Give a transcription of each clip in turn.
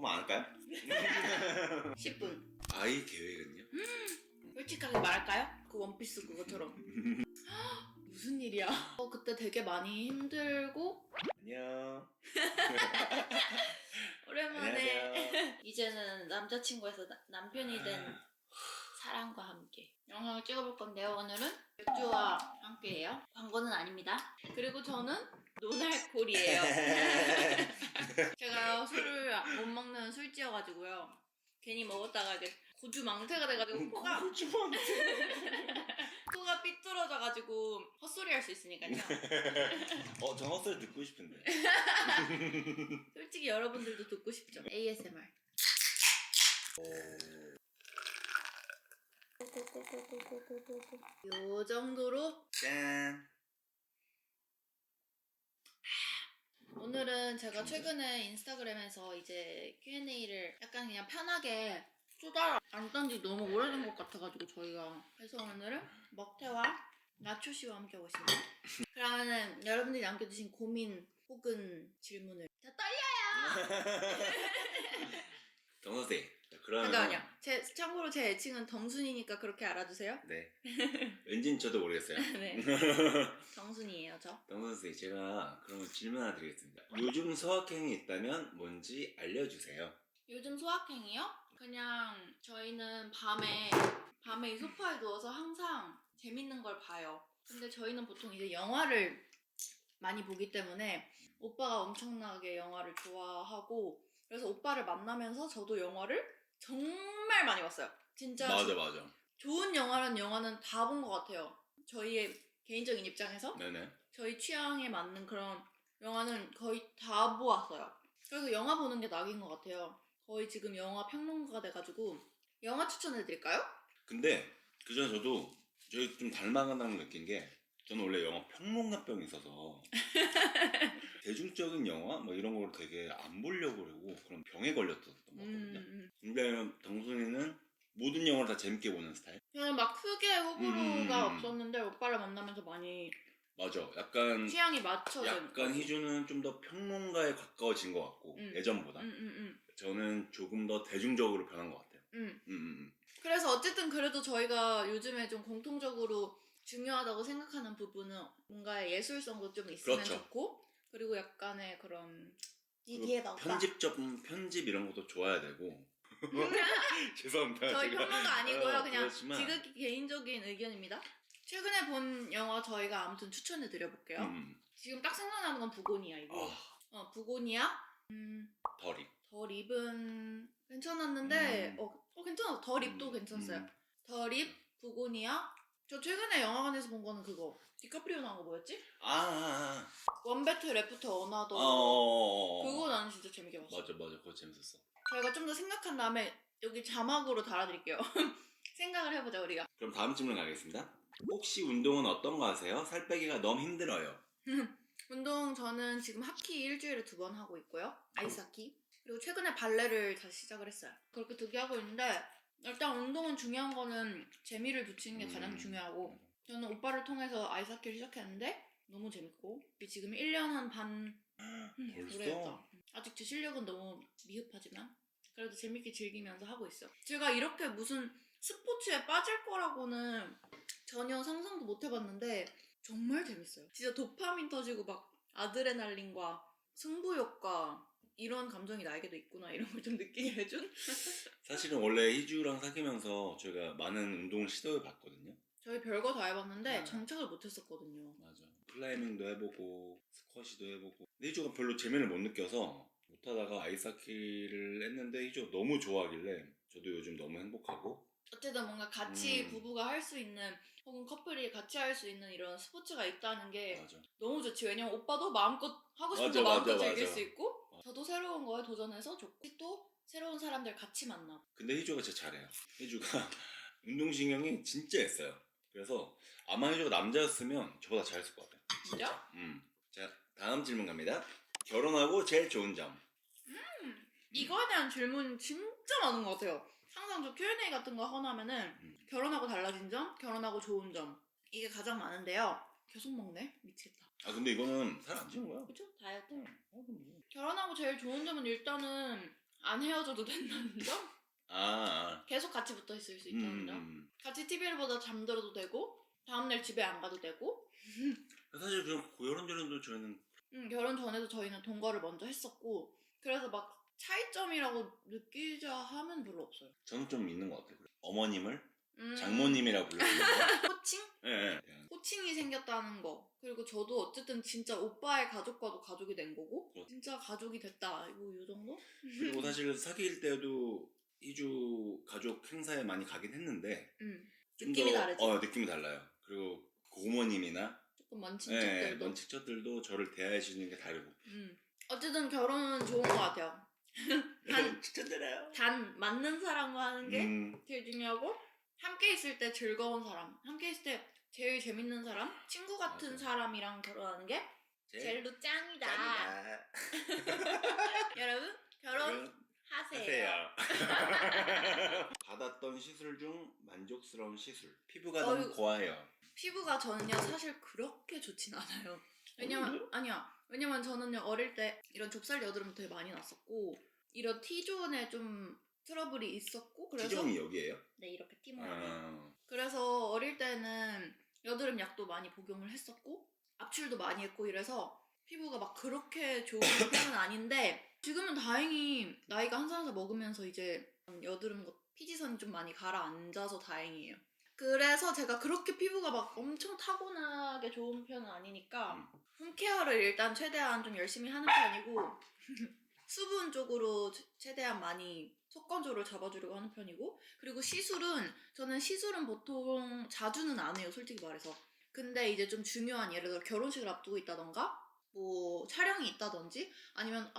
그럼 안 할까요? 10분. 아이 계획은요? 솔직하게 말할까요? 그 원피스 그거처럼. 무슨 일이야? 그때 되게 많이 힘들고 안녕. 오랜만에 안녕하세요. 이제는 남자친구에서 남편이 된 사람과 함께 영상을 찍어볼 건데요. 오늘은 맥주와 함께해요. 광고는 아닙니다. 그리고 저는 노날콜이에요. 제가 술을 못 먹는 술지여가지고요. 괜히 먹었다가 이제 고주 망태가 돼가지고 코가 삐뚤어져가지고 헛소리 할 수 있으니까요. 저 헛소리 듣고 싶은데. 솔직히 여러분들도 듣고 싶죠? ASMR. 요 정도로 짠. 오늘은 제가 최근에 인스타그램에서 이제 Q&A를 약간 그냥 편하게 수다 안 딴 지 너무 오래된 것 같아가지고 저희가 그래서 오늘은 먹태와 나초씨와 함께 하고 있습니다. 그러면은 여러분들이 남겨주신 고민 혹은 질문을 다 떨려요! 정선생. 그러면 잠깐만요. 참고로 제 애칭은 덩순이니까 그렇게 알아두세요. 네. 왠지는 저도 모르겠어요. 네. 정순이에요, 저. 정선생, 제가 그러면 질문 하나 드리겠습니다. 요즘 소확행이 있다면 뭔지 알려주세요. 요즘 소확행이요? 그냥 저희는 밤에 이 소파에 누워서 항상 재밌는 걸 봐요. 근데 저희는 보통 이제 영화를 많이 보기 때문에 오빠가 엄청나게 영화를 좋아하고 그래서 오빠를 만나면서 저도 영화를 정말 많이 봤어요. 진짜 맞아. 좋은 영화는 다 본 것 같아요. 저희의 개인적인 입장에서 네네. 저희 취향에 맞는 그런 영화는 거의 다 보았어요. 그래서 영화 보는 게 낙인 것 같아요. 거의 지금 영화 평론가가 돼가지고 영화 추천해드릴까요? 근데 그전에 저도 저희 좀 닮아간다는 걸 느낀 게 저는 원래 영화 평론가병이 있어서 대중적인 영화 뭐 이런 걸 되게 안 보려고 그러고 그런 병에 걸렸었던 것 같거든요. 근데 정순이는 모든 영화를 다 재밌게 보는 스타일? 저는 막 크게 호불호가 없었는데 오빠를 만나면서 많이 맞아. 약간 취향이 맞춰진 약간 희주는 좀 더 평론가에 가까워진 것 같고 예전보다 저는 조금 더 대중적으로 변한 것 같아요. 그래서 어쨌든 그래도 저희가 요즘에 좀 공통적으로 중요하다고 생각하는 부분은 뭔가의 예술성도 좀 있으면 그렇죠. 좋고 그리고 약간의 그런 이기에다 오빠 편집 이런 것도 좋아야 되고 죄송합니다. 저희 평론가 아니고요. 그냥 그렇지만, 지극히 개인적인 의견입니다. 최근에 본 영화 저희가 아무튼 추천해 드려볼게요. 지금 딱 생각나는 건 부고니아이고 부고니아 더 립은 괜찮았는데 괜찮아. 더 립도 괜찮았어요. 더 립, 부고니아 저 최근에 영화관에서 본 거는 그거 디카프리오 나온 거 뭐였지? 원배트 레프트 어나더 그거 나는 진짜 재밌게 봤어. 맞아 그거 재밌었어. 저희가 좀 더 생각한 다음에 여기 자막으로 달아드릴게요. 생각을 해보자 우리가. 그럼 다음 질문 가겠습니다. 혹시 운동은 어떤 거 하세요? 살 빼기가 너무 힘들어요. 운동 저는 지금 하키 일주일에 2번 하고 있고요. 아이스하키. 그리고 최근에 발레를 다시 시작을 했어요. 그렇게 2개 하고 있는데 일단 운동은 중요한 거는 재미를 붙이는 게 가장 중요하고 저는 오빠를 통해서 아이스하키를 시작했는데 너무 재밌고 지금 1년 한 반 벌써? 오래했다. 아직 제 실력은 너무 미흡하지만 그래도 재밌게 즐기면서 하고 있어요. 제가 이렇게 무슨 스포츠에 빠질 거라고는 전혀 상상도 못 해봤는데 정말 재밌어요. 진짜 도파민 터지고 막 아드레날린과 승부욕과 이런 감정이 나에게도 있구나 이런 걸 좀 느끼게 해준? 사실은 원래 희주랑 사귀면서 저희가 많은 운동을 시도해 봤거든요. 저희 별거 다 해봤는데 정착을 못 했었거든요. 맞아. 클라이밍도 해보고 스쿼시도 해보고 근데 희주가 별로 재미를 못 느껴서 못하다가 아이스하키를 했는데 희주가 너무 좋아하길래 저도 요즘 너무 행복하고 어쨌든 뭔가 같이 부부가 할 수 있는 혹은 커플이 같이 할 수 있는 이런 스포츠가 있다는 게 맞아. 너무 좋지. 왜냐면 오빠도 마음껏 하고 싶은 거 마음껏 즐길 수 있고 저도 새로운 거에 도전해서 좋고 또 새로운 사람들 같이 만나고. 근데 희주가 진짜 잘해요. 희주가 운동신경이 진짜 있어요. 그래서 아마 희주가 남자였으면 저보다 잘했을 것 같아요. 진짜? 자, 다음 질문 갑니다. 결혼하고 제일 좋은 점. 이거에 대한 질문 진짜 많은 것 같아요. 항상 저 Q&A 같은 거 하면은 결혼하고 달라진 점, 결혼하고 좋은 점 이게 가장 많은데요. 계속 먹네? 미치겠다. 근데 이거는 살 안 찌는 거야. 그쵸? 다이어트. 결혼하고 제일 좋은 점은 일단은 안 헤어져도 된다는 점? 아. 계속 같이 붙어 있을 수 있다는 점. 같이 TV를 보다 잠들어도 되고 다음날 집에 안 가도 되고. 사실 그런 결혼도 저희는 결혼 전에도 저희는 동거를 먼저 했었고 그래서 막 차이점이라고 느끼자 하면 별로 없어요. 저는 좀 있는 것 같아요. 어머님을 음. 장모님이라고 불렀는데 호칭? 네. 호칭이 생겼다는 거. 그리고 저도 어쨌든 진짜 오빠의 가족과도 가족이 된 거고 그렇죠. 진짜 가족이 됐다. 뭐 이 정도? 그리고 사실 사귈 때도 이주 가족 행사에 많이 가긴 했는데 느낌이 다르지? 느낌이 달라요. 그리고 고모님이나 조금 먼 친척들도 먼 친척들도 저를 대해 주는 게 다르고 어쨌든 결혼은 좋은 것 같아요. 추천드려요. 단 맞는 사람과 하는 게 제일 중요하고 함께 있을 때 즐거운 사람, 함께 있을 때 제일 재밌는 사람, 친구 같은 맞아. 사람이랑 결혼하는 게 제일로 짱이다. 여러분 결혼하세요. 받았던 시술 중 만족스러운 시술. 피부가 너무 고와해요. 피부가 저는요 사실 그렇게 좋진 않아요. 왜냐면 저는요 어릴 때 이런 좁쌀 여드름 되게 많이 났었고 이런 T존에 좀 트러블이 있었고 그래서 T존이 여기예요? 네 이렇게 T 모양. 그래서 어릴 때는 여드름 약도 많이 복용을 했었고 압출도 많이 했고 이래서 피부가 막 그렇게 좋은 편은 아닌데 지금은 다행히 나이가 한 살 한 살 먹으면서 이제 여드름 피지선이 좀 많이 가라앉아서 다행이에요. 그래서 제가 그렇게 피부가 막 엄청 타고나게 좋은 편은 아니니까 홈케어를 일단 최대한 좀 열심히 하는 편이고 수분 쪽으로 최대한 많이 속건조를 잡아주려고 하는 편이고 그리고 저는 시술은 보통 자주는 안 해요 솔직히 말해서. 근데 이제 좀 중요한 예를 들어 결혼식을 앞두고 있다던가 뭐 촬영이 있다든지 아니면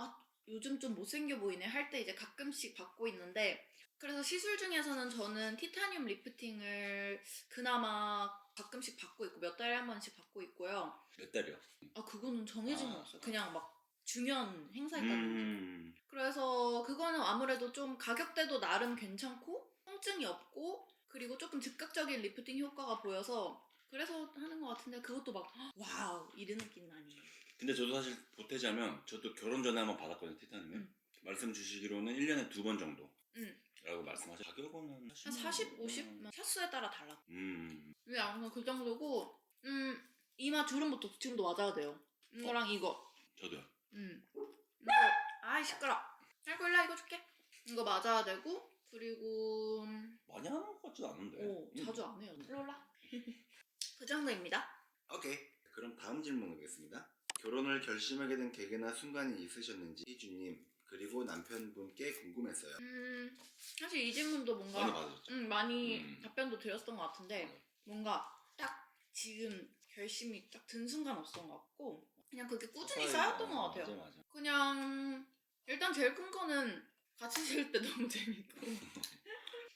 요즘 좀 못생겨 보이네 할 때 이제 가끔씩 받고 있는데 그래서 시술 중에서는 저는 티타늄 리프팅을 그나마 가끔씩 받고 있고 몇 달에 한 번씩 받고 있고요. 몇 달이요? 그거는 정해진 건 없어요. 그냥 막 중요한 행사 있다든지. 그래서 그거는 아무래도 좀 가격대도 나름 괜찮고 통증이 없고 그리고 조금 즉각적인 리프팅 효과가 보여서 그래서 하는 것 같은데 그것도 막 와우 이런 느낌은 아니에요. 근데 저도 사실 보태자면 저도 결혼 전에 한번 받았거든요 티타늄을. 말씀 주시기로는 1년에 2번 정도 라고 말씀하셨죠. 가격은 한 40, 50? 샷수에 따라 달라. 네, 아무튼 그 정도고 이마 주름부터 지금도 맞아야 돼요. 이거랑 이거. 저도요. 이거 시끄러. 할거 일라 이거 줄게. 이거 맞아야 되고 그리고 많이 하는 것 같지도 않은데. 자주 안 해요. 일로 올라. 그 정도입니다. 오케이. 그럼 다음 질문 오겠습니다. 결혼을 결심하게 된 계기나 순간이 있으셨는지 희주님 그리고 남편분께 궁금했어요. 사실 이 질문도 뭔가 많이 받으셨죠? 많이 답변도 드렸던 것 같은데 뭔가 딱 지금 결심이 딱 든 순간 없었던 것 같고 그냥 그게 꾸준히 쌓였던 것 같아요. 맞아. 그냥 일단 제일 큰 거는 같이 있을 때 너무 재밌고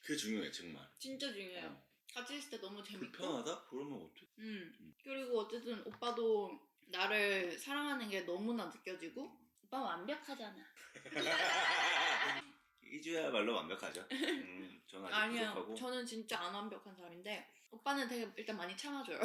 그게 중요해 정말. 진짜 중요해요. 같이 있을 때 너무 재밌고 불편하다? 그러면 어떡해? 그리고 어쨌든 오빠도 나를 사랑하는 게 너무나 느껴지고 오빠 완벽하잖아. 이주야말로 완벽하죠. 저는 아직 아니요. 부족하고. 저는 진짜 안 완벽한 사람인데 오빠는 되게 일단 많이 참아줘요.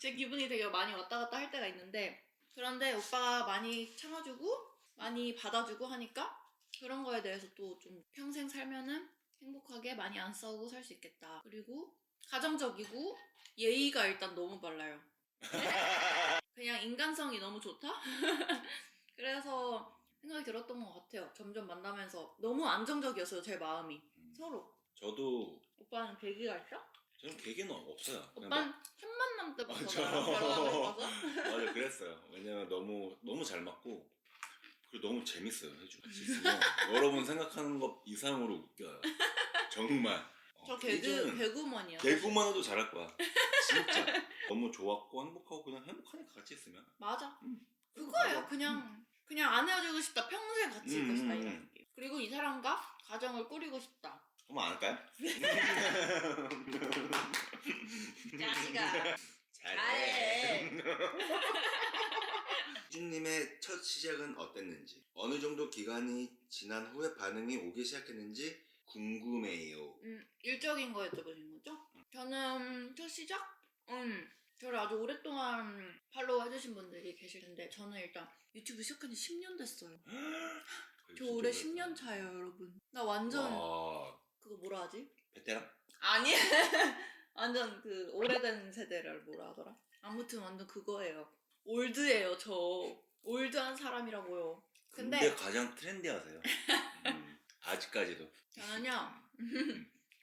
제 기분이 되게 많이 왔다 갔다 할 때가 있는데 그런데 오빠가 많이 참아주고 많이 받아주고 하니까 그런 거에 대해서 또 좀 평생 살면은 행복하게 많이 안 싸우고 살 수 있겠다. 그리고 가정적이고 예의가 일단 너무 발라요. 그냥 인간성이 너무 좋다? 그래서 생각이 들었던 것 같아요. 점점 만나면서 너무 안정적이었어요. 제 마음이. 서로. 저도 오빠는 계기가 있어? 저는 계기는 없어요. 오빠는 첫 만남 때부터 맞아. 나랑 결혼하고 싶어서? 맞아 그랬어요. 왜냐면 너무 잘 맞고 그리고 너무 재밌어요 해주. 같이 있으면 여러분 생각하는 것 이상으로 웃겨요. 정말. 저 개그우먼이야. 개그우먼도 잘할 거야. 진짜. 너무 좋았고 행복하고 그냥 행복하니까 같이 있으면. 맞아. 그거예요. 그냥 안 헤어지고 싶다. 평생 같이 있고 싶다. 이런 느낌. 그리고 이 사람과 가정을 꾸리고 싶다. 한번 안 할까요? 자식아. 잘해. 희준님의 첫 시작은 어땠는지 어느 정도 기간이 지난 후에 반응이 오기 시작했는지 궁금해요. 일적인 거 여쭤보신 거죠? 저는 첫 시작? 저를 아주 오랫동안 팔로우 해주신 분들이 계실 텐데 저는 일단 유튜브 시작한 지 10년 됐어요. 저 올해 10년 차예요, 여러분. 나 완전 와, 그거 뭐라 하지? 베테랑? 아니 완전 그 오래된 세대를 뭐라 하더라? 아무튼 완전 그거예요. 올드예요, 저. 올드한 사람이라고요. 근데 가장 트렌디하세요. 아직까지도. 저는요.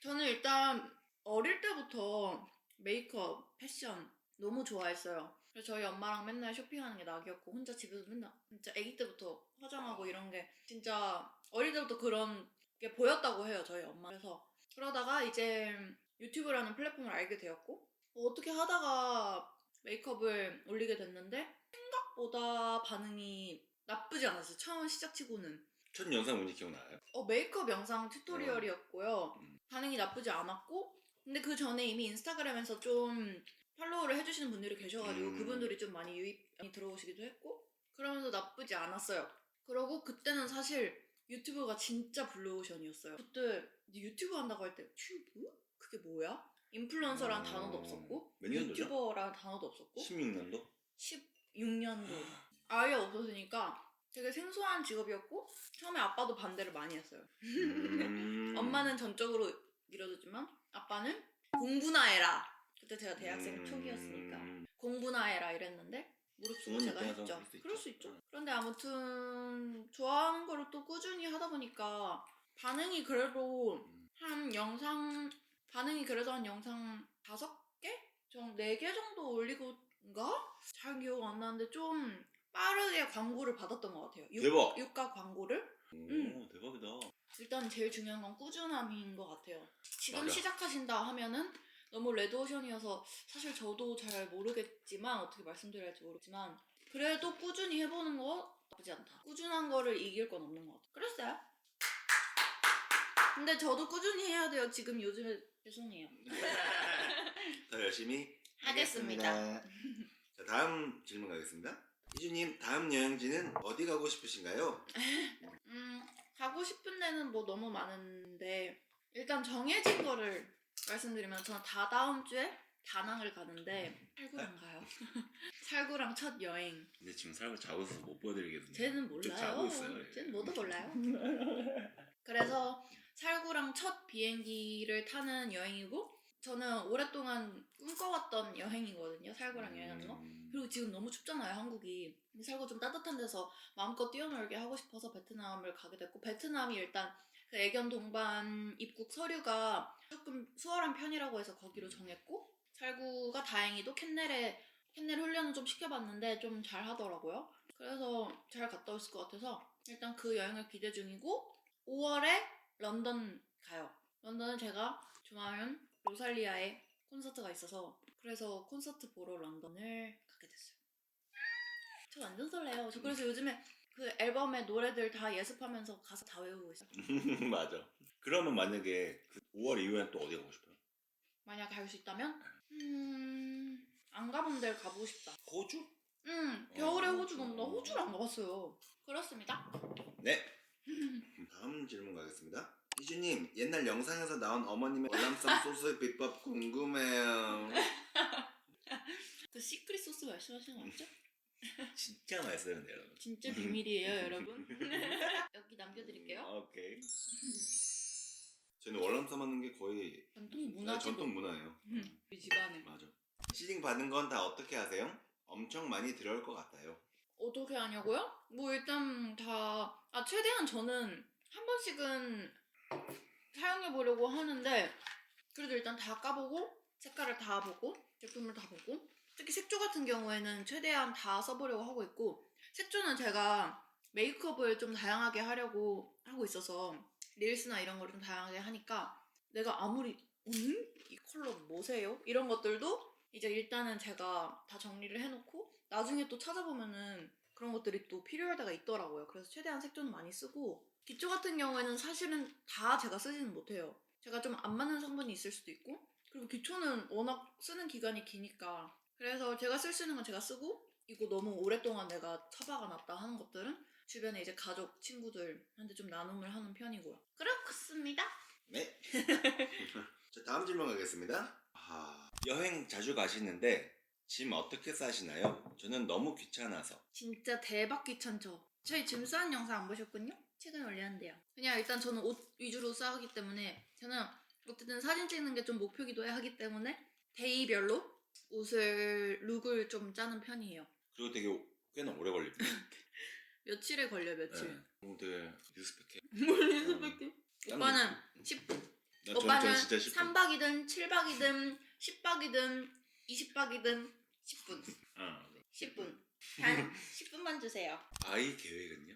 저는 일단 어릴 때부터 메이크업, 패션 너무 좋아했어요. 그래서 저희 엄마랑 맨날 쇼핑하는 게 낙이었고 혼자 집에서 맨날 진짜 아기 때부터 화장하고 이런 게 진짜 어릴 때부터 그런 게 보였다고 해요, 저희 엄마. 그래서 그러다가 이제 유튜브라는 플랫폼을 알게 되었고 어떻게 하다가 메이크업을 올리게 됐는데 생각보다 반응이 나쁘지 않았어요. 처음 시작치고는. 첫 영상 뭔지 기억나요? 메이크업 영상 튜토리얼이었고요. 음. 반응이 나쁘지 않았고 근데 그 전에 이미 인스타그램에서 좀 팔로우를 해주시는 분들이 계셔가지고 그분들이 좀 많이 유입이 들어오시기도 했고 그러면서 나쁘지 않았어요. 그러고 그때는 사실 유튜브가 진짜 블루오션이었어요. 그때 유튜브 한다고 할 때 튜브? 그게 뭐야? 인플루언서라는 단어도 없었고 몇 년도죠? 유튜버라는 단어도 없었고 16년도? 16년도 아예 없었으니까 되게 생소한 직업이었고 처음에 아빠도 반대를 많이 했어요. 엄마는 전적으로 밀어줬지만 아빠는 공부나 해라. 그때 제가 대학생 초기였으니까 공부나 해라 이랬는데 무릎 꿇고 제가 했죠. 그럴 수 있죠. 그런데 아무튼 좋아하는 거를 또 꾸준히 하다 보니까 반응이 그래도 한 영상 한 영상 5개? 정 4개 정도 올리고인가? 잘 기억 안 나는데 좀 빠르게 광고를 받았던 것 같아요. 대박! 유가 광고를. 오, 대박이다. 일단 제일 중요한 건 꾸준함인 것 같아요. 지금 맞아. 시작하신다 하면은 너무 레드오션이어서 사실 저도 잘 모르겠지만 어떻게 말씀드려야 할지 모르겠지만 그래도 꾸준히 해보는 거 나쁘지 않다. 꾸준한 거를 이길 건 없는 것 같아요. 그랬어요. 근데 저도 꾸준히 해야 돼요. 지금 요즘에 죄송해요. 더 열심히 하겠습니다. 자, 다음 질문 가겠습니다. 희주님, 다음 여행지는 어디 가고 싶으신가요? 가고 싶은 데는 뭐 너무 많은데 일단 정해진 거를 말씀드리면 저는 다다음 주에 다낭을 가는데 살구랑 가요. 살구랑 첫 여행. 근데 지금 살고 자고 있어서 못 보여드리겠는데. 쟤는 몰라요. 자고 있어요. 쟤는 뭐도 몰라요. 그래서 살구랑 첫 비행기를 타는 여행이고 저는 오랫동안 꿈꿔왔던 여행이거든요. 살구랑 여행하는 거. 그리고 지금 너무 춥잖아요, 한국이. 근데 살구 좀 따뜻한 데서 마음껏 뛰어놀게 하고 싶어서 베트남을 가게 됐고 베트남이 일단 그 애견 동반 입국 서류가 조금 수월한 편이라고 해서 거기로 정했고 살구가 다행히도 캔넬 훈련을 좀 시켜봤는데 좀 잘 하더라고요. 그래서 잘 갔다 왔을 것 같아서 일단 그 여행을 기대 중이고 5월에 런던 가요. 런던은 제가 좋아하는 로살리아의 콘서트가 있어서 그래서 콘서트 보러 런던을 가게 됐어요. 저 완전 설레요. 저 그래서 요즘에 그 앨범의 노래들 다 예습하면서 가사 다 외우고 있어요. 맞아. 그러면 만약에 그 5월 이후엔 또 어디 가고 싶어요? 만약 갈 수 있다면 안 가본 데를 가보고 싶다. 호주? 겨울에 호주 너무 나 호주를 안 가봤어요. 그렇습니다. 네. 다음 질문 가겠습니다. 희주님, 옛날 영상에서 나온 어머님의 월남쌈 소스 비법 궁금해요. 그 시크릿 소스 말씀하시는 거 맞죠? 진짜 맛있어요, 여러분. 진짜 비밀이에요, 여러분. 여기 남겨드릴게요. 오케이. 저는 월남쌈 하는 게 거의 전통 문화지. 전통 문화예요. 우리 집안에. 맞아. 시딩 받은 건 다 어떻게 하세요? 엄청 많이 들어올 것 같아요. 어떻게 하냐고요? 뭐 일단 최대한 저는 한 번씩은 사용해 보려고 하는데 그래도 일단 다 까보고 색깔을 다 보고 제품을 다 보고 특히 색조 같은 경우에는 최대한 다 써보려고 하고 있고 색조는 제가 메이크업을 좀 다양하게 하려고 하고 있어서 릴스나 이런 걸 좀 다양하게 하니까 내가 아무리 이 컬러 뭐세요? 이런 것들도 이제 일단은 제가 다 정리를 해놓고 나중에 또 찾아보면은 그런 것들이 또 필요할 때가 있더라고요. 그래서 최대한 색조는 많이 쓰고 기초 같은 경우에는 사실은 다 제가 쓰지는 못해요. 제가 좀 안 맞는 성분이 있을 수도 있고 그리고 기초는 워낙 쓰는 기간이 기니까 그래서 제가 쓸 수 있는 건 제가 쓰고 이거 너무 오랫동안 내가 처박아 놨다 하는 것들은 주변에 이제 가족, 친구들한테 좀 나눔을 하는 편이고요. 그렇습니다. 네. 자, 다음 질문 가겠습니다. 여행 자주 가시는데 짐 어떻게 싸시나요? 저는 너무 귀찮아서. 진짜 대박 귀찮죠? 저희 짐 싸는 영상 안 보셨군요? 최근에 올렸는데요. 그냥 일단 저는 옷 위주로 싸우기 때문에 저는 어쨌든 사진 찍는 게 좀 목표기도 하기 때문에 데이별로 룩을 좀 짜는 편이에요. 그리고 되게 꽤나 오래 걸립니다. 며칠에 걸려 며칠. 네. 되게 리스펙해. 뭘 리스펙해? 오빠는 10분. 오빠는 진짜 10분. 3박이든 7박이든 10박이든 20박이든 10분. 10분. 단 10분만 주세요. 아이 계획은요?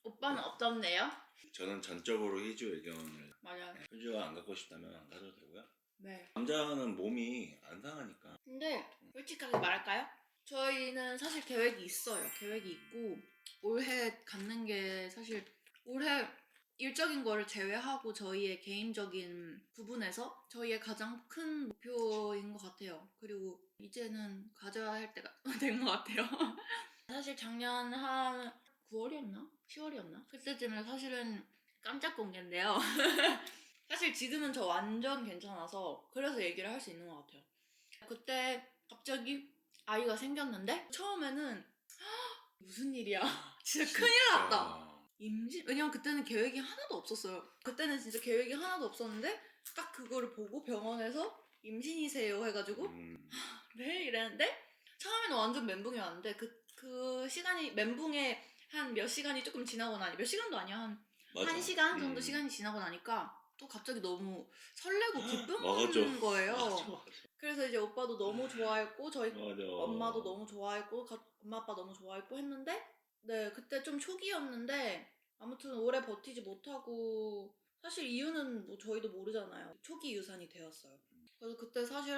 오빠는 없던데요? 저는 전적으로 희주 의견을 맞아요. 희주가 안 갖고 싶다면 안 가져도 되고요. 네. 남자는 몸이 안 상하니까. 근데 솔직하게 말할까요? 저희는 사실 계획이 있어요. 계획이 있고 올해 갖는 게 사실 올해 일적인 거를 제외하고 저희의 개인적인 부분에서 저희의 가장 큰 목표인 것 같아요. 그리고 이제는 가져야 할 때가 된 것 같아요. 사실 작년 한 9월이었나? 10월이었나? 그때쯤에 사실은 깜짝 공개인데요. 사실 지금은 저 완전 괜찮아서 그래서 얘기를 할 수 있는 것 같아요. 그때 갑자기 아이가 생겼는데 처음에는 무슨 일이야. 진짜 큰일 났다. 임신? 왜냐면 그때는 계획이 하나도 없었어요. 그때는 진짜 계획이 하나도 없었는데 딱 그거를 보고 병원에서 임신이세요 해가지고 네? 이랬는데 처음에는 완전 멘붕이 왔는데 그 시간이 멘붕에 한 몇 시간이 조금 지나고 나니 몇 시간도 아니야 한 1시간 정도 시간이 지나고 나니까 또 갑자기 너무 설레고 기쁜 거예요. 맞아. 그래서 이제 오빠도 너무 좋아했고 저희 맞아. 엄마도 너무 좋아했고 엄마 아빠 너무 좋아했고 했는데 네 그때 좀 초기였는데 아무튼 오래 버티지 못하고 사실 이유는 뭐 저희도 모르잖아요. 초기 유산이 되었어요. 그래서 그때 사실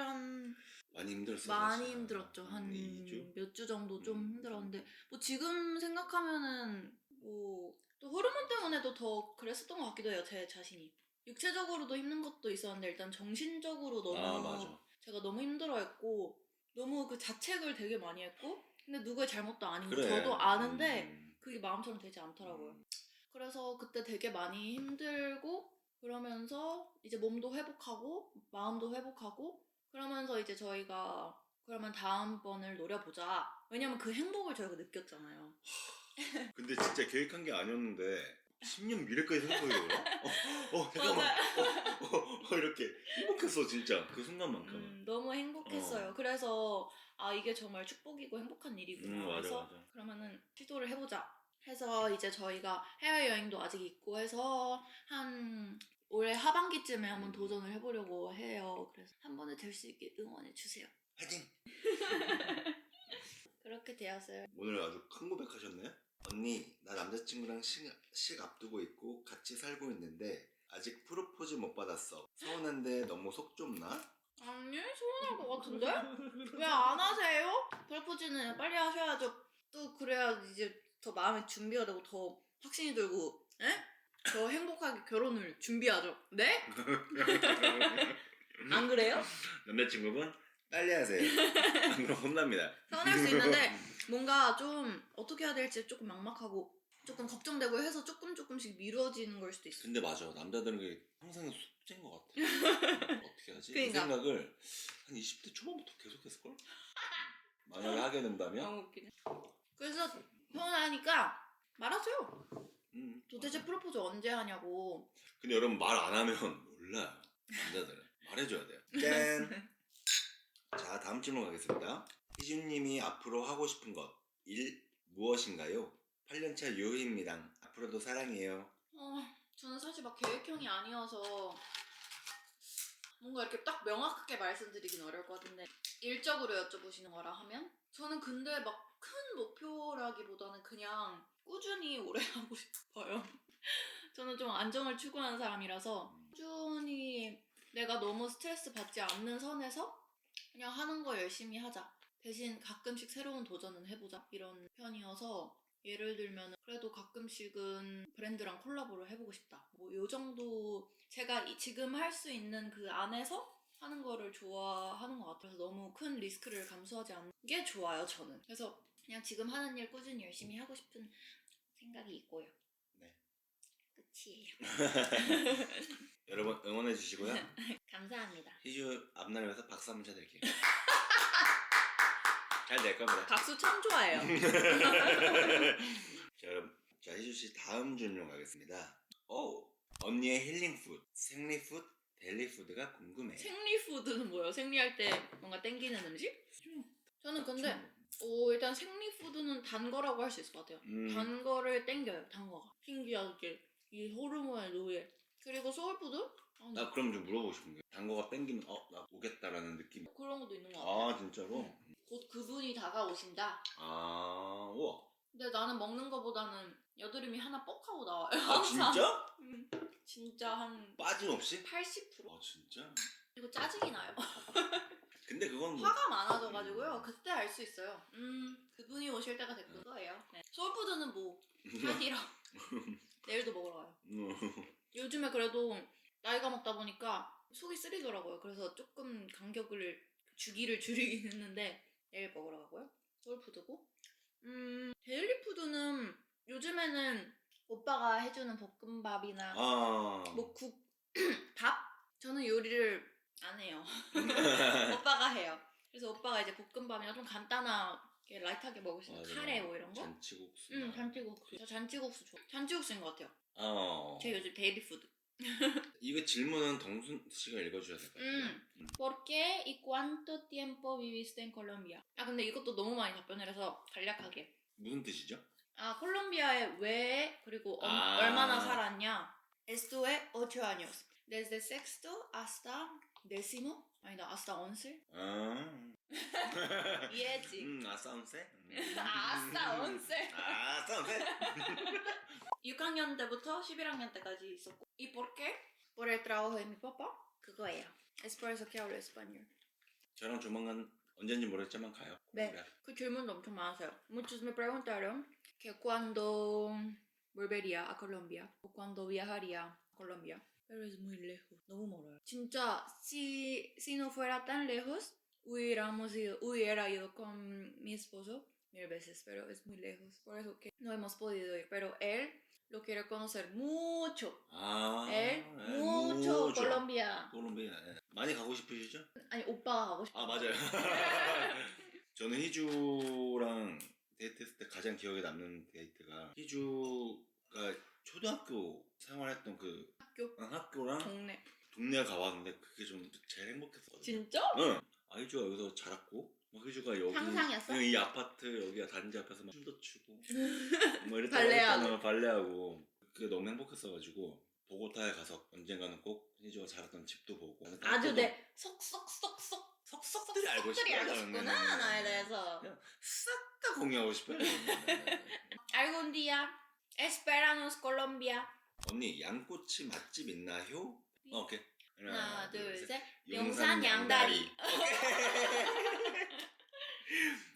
많이 힘들었어요. 많이 힘들었죠. 한 2주? 몇 주 정도 좀 힘들었는데 뭐 지금 생각하면은 뭐 또 호르몬 때문에도 더 그랬었던 것 같기도 해요. 제 자신이. 육체적으로도 힘든 것도 있었는데 일단 정신적으로 너무 맞아. 제가 너무 힘들어했고 너무 그 자책을 되게 많이 했고 근데 누구의 잘못도 아니고 그래. 저도 아는데 그게 마음처럼 되지 않더라고요. 그래서 그때 되게 많이 힘들고 그러면서 이제 몸도 회복하고 마음도 회복하고 그러면서 이제 저희가 그러면 다음번을 노려보자. 왜냐면 그 행복을 저희가 느꼈잖아요. 근데 진짜 계획한 게 아니었는데 10년 미래까지 생각해보라? 잠깐만. 이렇게 행복했어 진짜 그 순간만큼은. 너무 행복했어요. 그래서 아 이게 정말 축복이고 행복한 일이구나 해서 맞아. 그러면은 시도를 해보자 해서 이제 저희가 해외여행도 아직 있고 해서 한 올해 하반기쯤에 한번 도전을 해보려고 해요. 그래서 한 번에 될 수 있게 응원해주세요. 화이팅! 그렇게 되었어요. 오늘 아주 큰 고백하셨네요. 언니 나 남자친구랑 식 앞두고 있고 같이 살고 있는데 아직 프로포즈 못 받았어. 서운한데 너무 속 좁나? 아니 서운할 것 같은데? 왜 안 하세요? 프로포즈는 빨리 하셔야죠. 또 그래야 이제 더 마음에 준비가 되고 더 확신이 들고 에? 더 행복하게 결혼을 준비하죠. 네? 안 그래요? 남자친구분 빨리 하세요. 안 그러면 혼납니다. 서운할 수 있는데 뭔가 좀 어떻게 해야 될지 조금 막막하고 조금 걱정되고 해서 조금씩 미뤄지는 걸 수도 있어요. 근데 맞아 남자들은 그게 항상 숙제인 것 같아. 어떻게 하지? 그러니까. 이 생각을 한 20대 초반부터 계속했을걸? 만약에 하게 된다면? 너무 웃기네. 그래서 서운하니까 말하세요. 도대체 맞아. 프로포즈 언제 하냐고. 근데 여러분 말 안 하면 몰라요. 남자들은 말해줘야 돼요. 짠! 자 다음 질문 가겠습니다. 희준님이 앞으로 하고 싶은 것, 일 무엇인가요? 8년차 유희입니다. 앞으로도 사랑해요. 저는 사실 막 계획형이 아니어서 뭔가 이렇게 딱 명확하게 말씀드리긴 어려울 것 같은데 일적으로 여쭤보시는 거라 하면 저는 근데 막 큰 목표라기보다는 그냥 꾸준히 오래 하고 싶어요. 저는 좀 안정을 추구하는 사람이라서 꾸준히 내가 너무 스트레스 받지 않는 선에서 그냥 하는 거 열심히 하자. 대신 가끔씩 새로운 도전은 해보자. 이런 편이어서 예를 들면 그래도 가끔씩은 브랜드랑 콜라보를 해보고 싶다. 뭐 요 정도 제가 지금 할 수 있는 그 안에서 하는 거를 좋아하는 것 같아서 너무 큰 리스크를 감수하지 않는 게 좋아요, 저는. 그래서 그냥 지금 하는 일 꾸준히 열심히 하고 싶은 생각이 있고요. 네. 끝이에요. 여러분 응원해 주시고요. 감사합니다. 희주 앞날에서 박수 한번 쳐드릴게요. 잘 될 겁니다. 박수 참 좋아해요. 자, 여러분 자, 희주씨 다음 질문 가겠습니다. 언니의 힐링푸드, 생리푸드, 델리푸드가 궁금해. 생리푸드는 뭐예요? 생리할 때 뭔가 땡기는 음식? 저는 근데 일단 생리푸드는 단 거라고 할 수 있을 것 같아요. 단 거를 땡겨요. 단 거가. 신기하게 이 호르몬의 노예. 그리고 소울푸드? 나 그럼 좀 물어보고 싶은 게 단 거가 땡기면 나 오겠다라는 느낌. 그런 것도 있는 것 같아요. 아 진짜로? 곧 그분이 다가오신다. 아 우와. 근데 나는 먹는 거보다는 여드름이 하나 뻑 하고 나와요. 아 진짜? 진짜 한 빠짐없이? 80%. 아 진짜? 그리고 짜증이 나요. 근데 그건 뭐 화가 많아져가지고요. 그때 알 수 있어요. 그분이 오실 때가 됐군 거예요. 네. 소울푸드는 뭐 살기라 내일도 먹으러 가요. 요즘에 그래도 나이가 먹다 보니까 속이 쓰리더라고요. 그래서 조금 간격을 주기를 줄이긴 했는데 내일 먹으러 가고요. 소울푸드고 데일리푸드는 요즘에는 오빠가 해주는 볶음밥이나 뭐 국, 밥? 저는 요리를 안 해요. 오빠가 해요. 그래서 오빠가 이제 볶음밥이나 좀 간단하게 라이트하게 먹을 수 있는 카레 뭐 이런 거? 잔치국수. 잔치국수. 저 잔치국수 좋아. 잔치국수인 것 같아요. 제 요즘 데일리푸드. 이거 질문은 동순 씨가 읽어주셔야 될 것 같아요. ¿Por qué y cuánto tiempo viviste en Colombia? 근데 이것도 너무 많이 답변을 해서 간략하게. 무슨 뜻이죠? 콜롬비아에 왜 그리고 얼마나 살았냐? Estuve 8 años. Desde sexto hasta décimo. 아니다, hasta once. 이해했지? 아싸 once? 아싸 once. 아싸 once? 6학년 때부터 11학년 때까지 있었고. ¿Y por qué? Por el trabajo de mi papá. 그거예요. Es por eso que hablo español. 저랑 조만간 언제인지 모르겠지만 가요. 네. 그 질문도 엄청 많으세요. Muchos me preguntaron que cuando volvería a Colombia o cuando viajaría a Colombia. Pero es muy lejos. 너무 멀어요. 진짜 si no fuera tan lejos hubiera ido con mi esposo 1000 veces, pero es muy lejos. Por eso que no hemos podido ir. Pero él lo quiere conocer mucho. él mucho Colombia. 많이 가고 싶으시죠? 아니 오빠가 가고 싶어요. 맞아요. 저는 희주랑 데이트했을 때 가장 기억에 남는 데이트가 희주가 초등학교 생활했던 그 학교랑 동네 가봤는데 그게 좀 제일 행복했었거든요. 진짜? 응. 희주가 여기서 자랐고 희주가 여기 상상이었어? 이 아파트 여기가 단지 앞에서 막 춤도 추고 뭐 발레하고. 발레하고 그게 너무 행복했어가지고 보고타에 가서 언젠가는 꼭 희주가 자랐던 집도 보고 아주 내 속속들이 알고 싶구나 나에 대해서. 그냥 싹 다 공유하고 싶어요. Algún día espéranos Colombia. 언니 양꼬치 맛집 있나요? 오케이. 하나 둘 셋. 용산 용산 양다리.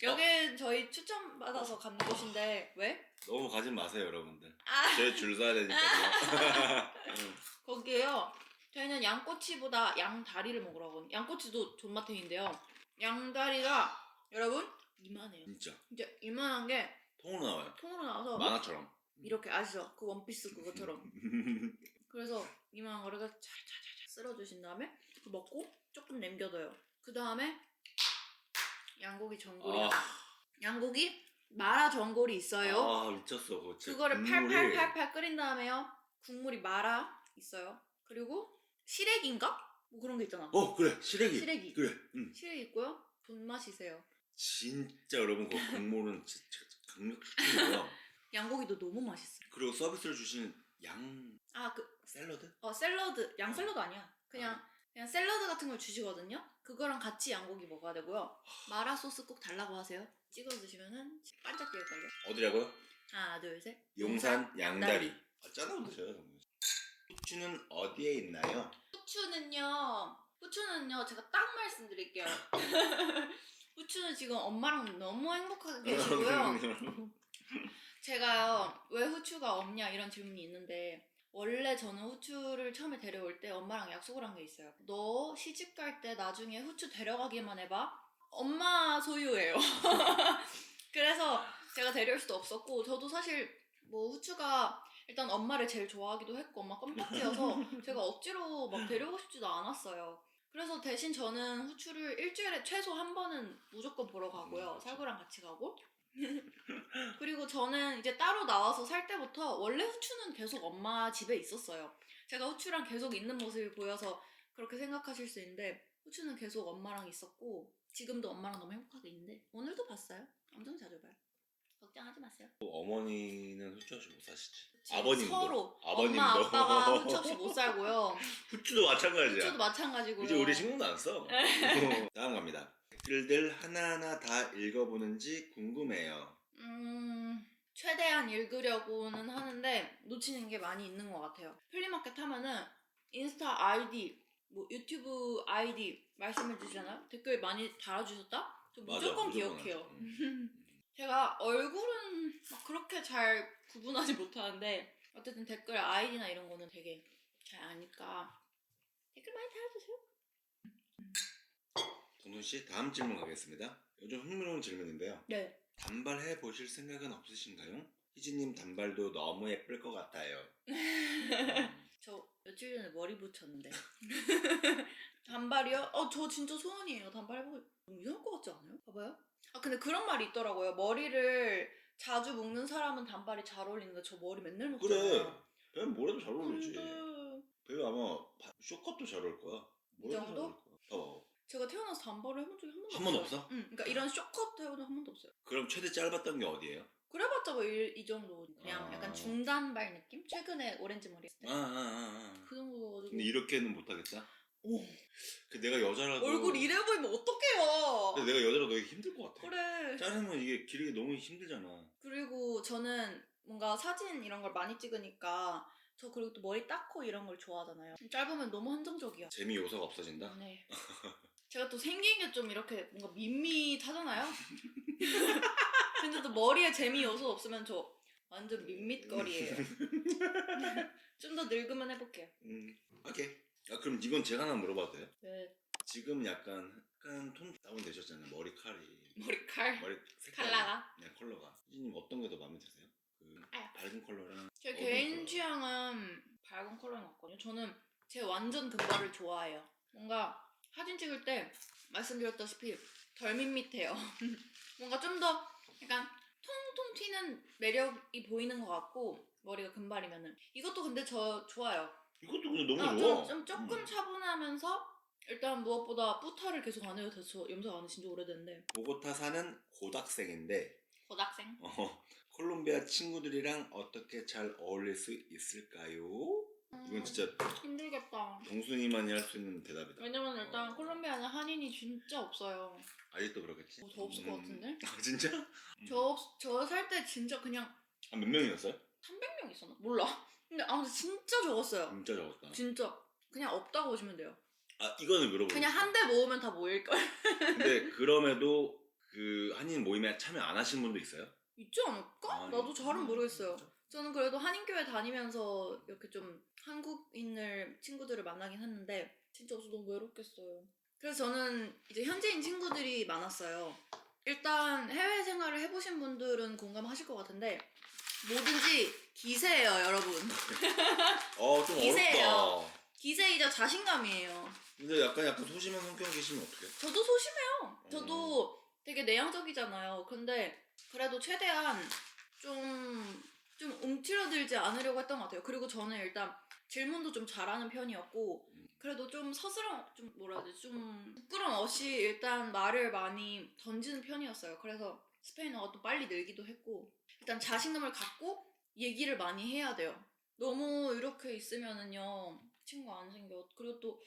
여긴 저희 추천 받아서 간 곳인데 왜? 너무 가지 마세요 여러분들. 아. 저희 줄 서야 되니까요. 거기에요. 저희는 양꼬치보다 양다리를 먹으러 가거든요. 양꼬치도 존맛탱인데요. 양다리가 여러분 이만해요. 진짜 이만한 게 통으로 나와요. 통으로 나와서 만화처럼. 이렇게 아시죠? 그 원피스 그것처럼. 그래서 이만한 거를 찰찰찰 쓸어주신 다음에 먹고 조금 남겨둬요. 그 다음에 양고기 전골이랑 양고기 마라 전골이 있어요. 미쳤어 그거. 그거를 팔팔팔팔 끓인 다음에요. 국물이 마라 있어요. 그리고 시래기인가? 뭐 그런 게 있잖아. 그래 시래기. 그래. 시래기 있고요. 존맛이세요. 진짜 여러분 그 국물은 진짜 강력 추천이고요. 양고기도 너무 맛있어요. 그리고 서비스를 주시는 양 샐러드? 샐러드. 양 샐러드 아니야. 그냥 샐러드 같은 걸 주시거든요. 그거랑 같이 양고기 먹어야 되고요. 마라 소스 꼭 달라고 하세요. 찍어 드시면은 반짝 뛸걸요. 어디라고요? 하나 둘 셋. 용산 양다리. 짠하고 드셔요 정말. 후추는 어디에 있나요? 후추는요 제가 딱 말씀드릴게요. 후추는 지금 엄마랑 너무 행복하게 계시고요. 제가요 왜 후추가 없냐 이런 질문이 있는데 원래 저는 후추를 처음에 데려올 때 엄마랑 약속을 한 게 있어요. 너 시집 갈 때 나중에 후추 데려가기만 해봐. 엄마 소유예요. 그래서 제가 데려올 수도 없었고 저도 사실 뭐 후추가 일단 엄마를 제일 좋아하기도 했고 엄마 껌딱지여서 제가 억지로 막 데려오고 싶지도 않았어요. 그래서 대신 저는 후추를 일주일에 최소 한 번은 무조건 보러 가고요. 살구랑 같이 가고 그리고 저는 이제 따로 나와서 살 때부터 원래 후추는 계속 엄마 집에 있었어요. 제가 후추랑 계속 있는 모습이 보여서 그렇게 생각하실 수 있는데 후추는 계속 엄마랑 있었고 지금도 엄마랑 너무 행복하게 있는데 오늘도 봤어요. 엄청 자주 봐요. 걱정하지 마세요. 어머니는 후추 없이 못 사시지. 그치, 아버님도. 서로 아버님도. 엄마 아빠가 후추 없이 못 살고요. 후추도 마찬가지야. 후추도 마찬가지고요. 이제 우리 신경도 안 써. 다음 갑니다. 댓글들 하나하나 다 읽어보는지 궁금해요. 최대한 읽으려고는 하는데 놓치는 게 많이 있는 것 같아요. 플리마켓 하면은 인스타 아이디, 뭐 유튜브 아이디 말씀해 주시잖아요. 댓글 많이 달아주셨다? 저 무조건 기억해요. 제가 얼굴은 막 그렇게 잘 구분하지 못하는데 어쨌든 댓글 아이디나 이런 거는 되게 잘 아니까 댓글 많이 달아주세요. 동순씨 다음 질문 가겠습니다. 요즘 흥미로운 질문인데요. 네. 단발해 보실 생각은 없으신가요? 희진님 단발도 너무 예쁠 것 같아요. 저 며칠 전에 머리 붙였는데 단발이요? 저 진짜 소원이에요. 단발 해보고 너무 이상할 것 같지 않아요? 봐봐요. 근데 그런 말이 있더라고요. 머리를 자주 묶는 사람은 단발이 잘 어울리는데 저 머리 맨날 묶잖아요. 그래. 배는 뭐래도 잘 어울리지. 근데 배가 아마 쇼컷도 잘 어울릴 거야. 이 정도? 어. 제가 태어나서 단발을 해본 적이 한 번도 한 번도 없어요. 없어? 응. 그러니까 이런 쇼컷 해본 적 한 번도 없어요. 그럼 최대 짧았던 게 어디예요? 그래봤자 뭐 이 정도. 그냥 아. 약간 중단발 느낌? 최근에 오렌지 머리 했을 때. 그 정도여가지고. 근데 이렇게는 못하겠다? 오. 그 내가 여자라도. 얼굴 이래 보이면 어떡해요. 근데 내가 여자라도 되게 힘들 것 같아. 그래. 자르면 이게 기르기 너무 힘들잖아. 그리고 저는 뭔가 사진 이런 걸 많이 찍으니까 저 그리고 또 머리 닦고 이런 걸 좋아하잖아요. 짧으면 너무 한정적이야. 재미 요소가 없어진다? 네. 제가 또 생긴 게 좀 이렇게 뭔가 밋밋하잖아요. 근데 또 머리에 재미 요소 없으면 저 완전 밋밋거리예요. 좀 더 늙으면 해볼게요. 오케이. 그럼 이건 제가 하나 물어봐도 돼요? 네. 지금 약간 톤 다운되셨잖아요. 머리칼이. 머리칼. 머리 색깔이. 컬러가? 네, 컬러가. 희진님 어떤 게 더 마음에 드세요? 그 밝은 컬러랑 제 어두운 개인 컬러. 취향은 밝은 컬러인 것 같거든요. 저는 제 완전 금발을 좋아해요. 뭔가 사진 찍을 때 말씀드렸다시피 덜 밋밋해요. 뭔가 좀 더 약간 통통 튀는 매력이 보이는 것 같고 머리가 금발이면은 이것도 근데 저 좋아요. 이것도 그냥 너무 좋아. 좀 조금 차분하면서 일단 무엇보다 뿌타를 계속 안 해도 돼서 염색 안 해진 지 오래됐는데 보고타 사는 고등학생인데 고등학생? 콜롬비아 친구들이랑 어떻게 잘 어울릴 수 있을까요? 이건 진짜 힘들겠다. 동순이만이 할 수 있는 대답이다. 왜냐면 일단 콜롬비아는 한인이 진짜 없어요. 아직도 그러겠지? 더 없을 것 같은데? 진짜? 저 살 때 진짜 그냥 몇 명이었어요? 300명 있었나? 몰라. 근데 아무튼 진짜 적었어요. 진짜 적었다. 진짜 그냥 없다고 보시면 돼요. 이거는 물어보고 그냥 한 대 모으면 다 모일걸? 근데 그럼에도 그 한인 모임에 참여 안 하신 분도 있어요? 있지 않을까? 나도 잘은 모르겠어요. 저는 그래도 한인교회 다니면서 이렇게 좀 한국인을 친구들을 만나긴 했는데 진짜 없어 너무 외롭겠어요. 그래서 저는 이제 현지인 친구들이 많았어요. 일단 해외 생활을 해보신 분들은 공감하실 것 같은데 뭐든지 기세예요, 여러분. 좀 기세예요. 어렵다. 기세이자 자신감이에요. 근데 약간 소심한 성격이 계시면 어떡해? 저도 소심해요. 저도 되게 내향적이잖아요. 근데 그래도 최대한 좀 움츠러들지 않으려고 했던 것 같아요. 그리고 저는 일단 질문도 좀 잘하는 편이었고 그래도 좀 좀 뭐라 해야 되지? 좀 부끄럼 없이 일단 말을 많이 던지는 편이었어요. 그래서 스페인어가 또 빨리 늘기도 했고 일단 자신감을 갖고 얘기를 많이 해야 돼요. 너무 이렇게 있으면은요 친구 안 생겨. 그리고 또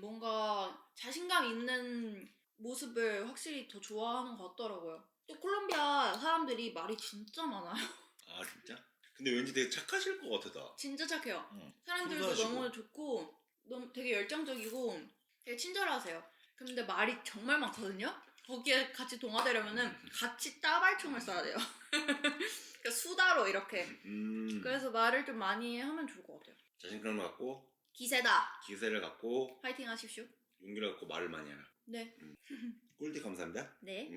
뭔가 자신감 있는 모습을 확실히 더 좋아하는 것 같더라고요. 또 콜롬비아 사람들이 말이 진짜 많아요. 진짜? 근데 왠지 되게 착하실 것 같아. 진짜 착해요. 사람들도 순수하시고. 너무 좋고 너무 되게 열정적이고 되게 친절하세요. 근데 말이 정말 많거든요. 거기에 같이 동화되려면은 같이 따발총을 쏴야 돼요. 그러니까 수다로 이렇게. 그래서 말을 좀 많이 하면 좋을 것 같아요. 자신감을 갖고 기세다. 기세를 갖고 파이팅 하십시오. 용기를 갖고 말을 많이 해라. 네. 꿀팁 감사합니다. 네.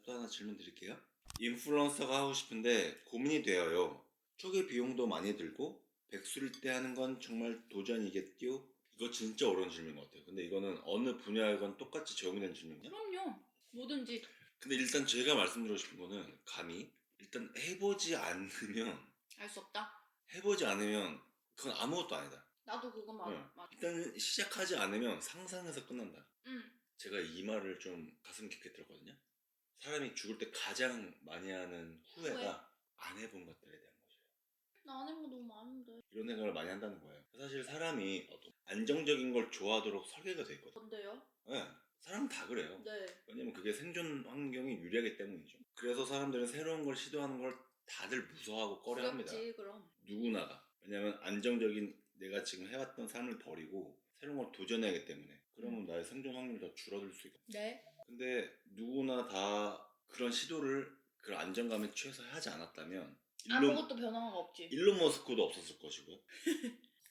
또 하나 질문 드릴게요. 인플루언서가 하고 싶은데 고민이 되어요. 초기 비용도 많이 들고 백수일 때 하는 건 정말 도전이겠죠? 이거 진짜 어려운 질문인 것 같아요. 근데 이거는 어느 분야건 똑같이 적용된 질문이야? 그럼요. 뭐든지 근데 일단 제가 말씀드리고 싶은 거는 감히 일단 해보지 않으면 알 수 없다. 해보지 않으면 그건 아무것도 아니다. 나도 그건 맞아. 응. 맞아. 일단은 시작하지 않으면 상상해서 끝난다. 응. 제가 이 말을 좀 가슴 깊게 들었거든요. 사람이 죽을 때 가장 많이 하는 후회가 안 해본 것들에 대한 거죠. 나 안 해본 거 너무 많은데. 이런 생각을 많이 한다는 거예요. 사실 사람이 어떤 안정적인 걸 좋아하도록 설계가 돼 있거든요. 뭔데요? 네, 사람은 다 그래요. 네. 왜냐면 그게 생존 환경이 유리하기 때문이죠. 그래서 사람들은 새로운 걸 시도하는 걸 다들 무서워하고 꺼려합니다. 그렇지 그럼. 누구나가. 왜냐면 안정적인 내가 지금 해왔던 삶을 버리고 새로운 걸 도전해야 하기 때문에. 그러면 나의 생존 확률이 더 줄어들 수 있거든요. 네. 근데 누구나 다 그런 시도를 그 안정감에 취해서 하지 않았다면 아무것도 변화가 없지. 일론 머스크도 없었을 것이고요.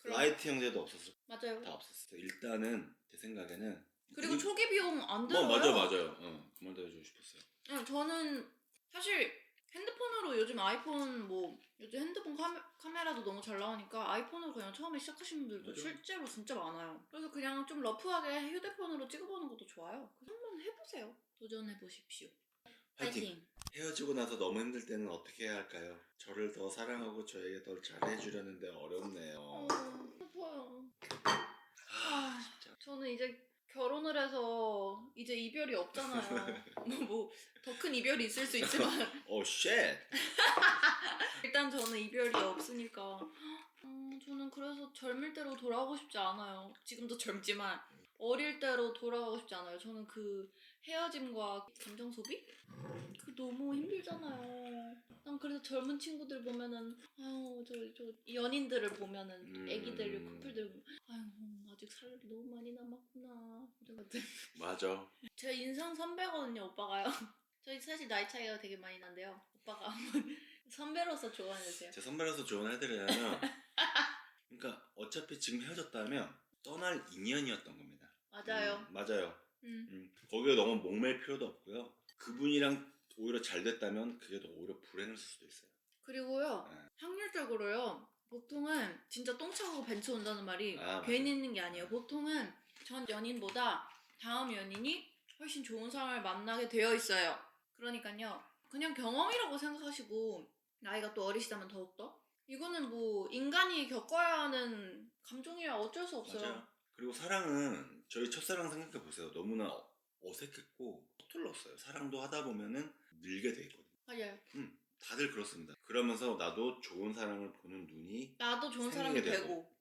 그럼. 라이트 형제도 없었을 맞아요. 다 없었어요. 일단은 제 생각에는 그리고 초기 비용 안 들어요. 맞아요. 그 말도 해주고 싶었어요. 응, 저는 사실 핸드폰으로 요즘 아이폰 뭐 요즘 핸드폰 카메라도 너무 잘 나오니까 아이폰으로 그냥 처음에 시작하신 분들도 맞아. 실제로 진짜 많아요. 그래서 그냥 좀 러프하게 휴대폰으로 찍어보는 것도 좋아요. 그래서 한번 해보세요. 도전해보십시오. 파이팅! 헤어지고 나서 너무 힘들 때는 어떻게 해야 할까요? 저를 더 사랑하고 저에게 더 잘해주려는데 어렵네요. 슬퍼요. 진짜. 저는 이제 결혼을 해서 이제 이별이 없잖아요. 뭐 더 큰 이별이 있을 수 있지만 쉣! 일단 저는 이별이 없으니까 저는 그래서 젊을 때로 돌아가고 싶지 않아요. 지금도 젊지만 어릴 때로 돌아가고 싶지 않아요. 저는 그 헤어짐과 감정 소비? 그 너무 힘들잖아요. 난 그래서 젊은 친구들 보면은 아유 저 연인들을 보면은 애기들 커플들 아유 아직 살 일이 너무 많이 남았구나 이러거든. 맞아. 제 인생 선배거든요 오빠가요. 저희 사실 나이 차이가 되게 많이 난데요. 오빠가 한번 선배로서 조언해주세요. 제 선배로서 조언해드리자면 그러니까 어차피 지금 헤어졌다면 떠날 인연이었던 겁니다. 맞아요. 맞아요. 거기에 너무 목맬 필요도 없고요. 그분이랑 오히려 잘 됐다면 그게 더 오히려 불행했을 수도 있어요. 그리고요 네. 확률적으로요 보통은 진짜 똥 차고 벤츠 온다는 말이 괜히 있는 게 아니에요. 보통은 전 연인보다 다음 연인이 훨씬 좋은 사람을 만나게 되어 있어요. 그러니까요 그냥 경험이라고 생각하시고 나이가 또 어리시다면 더욱더 이거는 뭐 인간이 겪어야 하는 감정이라 어쩔 수 없어요. 맞아요. 그리고 사랑은 저희 첫사랑 생각해 보세요. 너무나 어색했고 서툴렀어요. 사랑도 하다 보면은 늘게 돼 있거든요. 맞아요. 다들 그렇습니다. 그러면서 나도 좋은 사랑을 보는 눈이 나도 좋은 사람이 되고.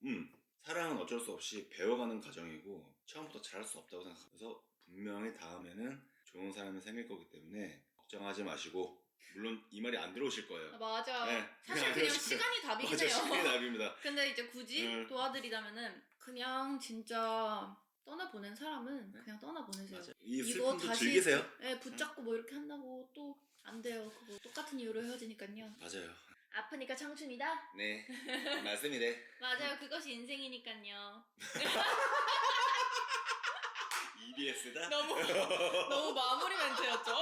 사랑은 어쩔 수 없이 배워가는 과정이고 처음부터 잘할 수 없다고 생각해서 분명히 다음에는 좋은 사람이 생길 거기 때문에 걱정하지 마시고 물론 이 말이 안 들어오실 거예요. 맞아. 네, 사실 그냥 시간이 답이긴 맞아, 해요. 시간이 답입니다. 근데 이제 굳이 도와드리자면은 그냥 진짜 떠나보낸 사람은 그냥 떠나보내세요. 맞아. 이 이거 슬픔도 다시 즐기세요. 붙잡고 뭐 이렇게 한다고 또 안 돼요. 그거 똑같은 이유로 헤어지니까요. 맞아요. 아프니까 청춘이다? 네, 말씀이래. 맞아요. 그것이 인생이니까요. EBS다? 너무 마무리 멘트였죠?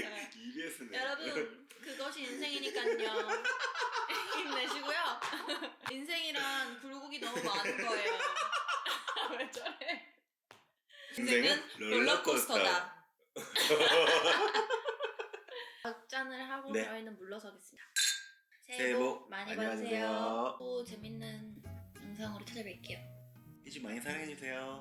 네. EBS네. 여러분 그것이 인생이니까요. 힘내시고요. 인생이란 굴곡이 너무 많은 거예요. 왜 저래? 인생은 롤러코스터다. 짠을 하고 네. 저희는 물러서겠습니다. 새해 복 많이 받으세요. 또 재밌는 영상으로 찾아뵐게요. 이집 많이 사랑해주세요.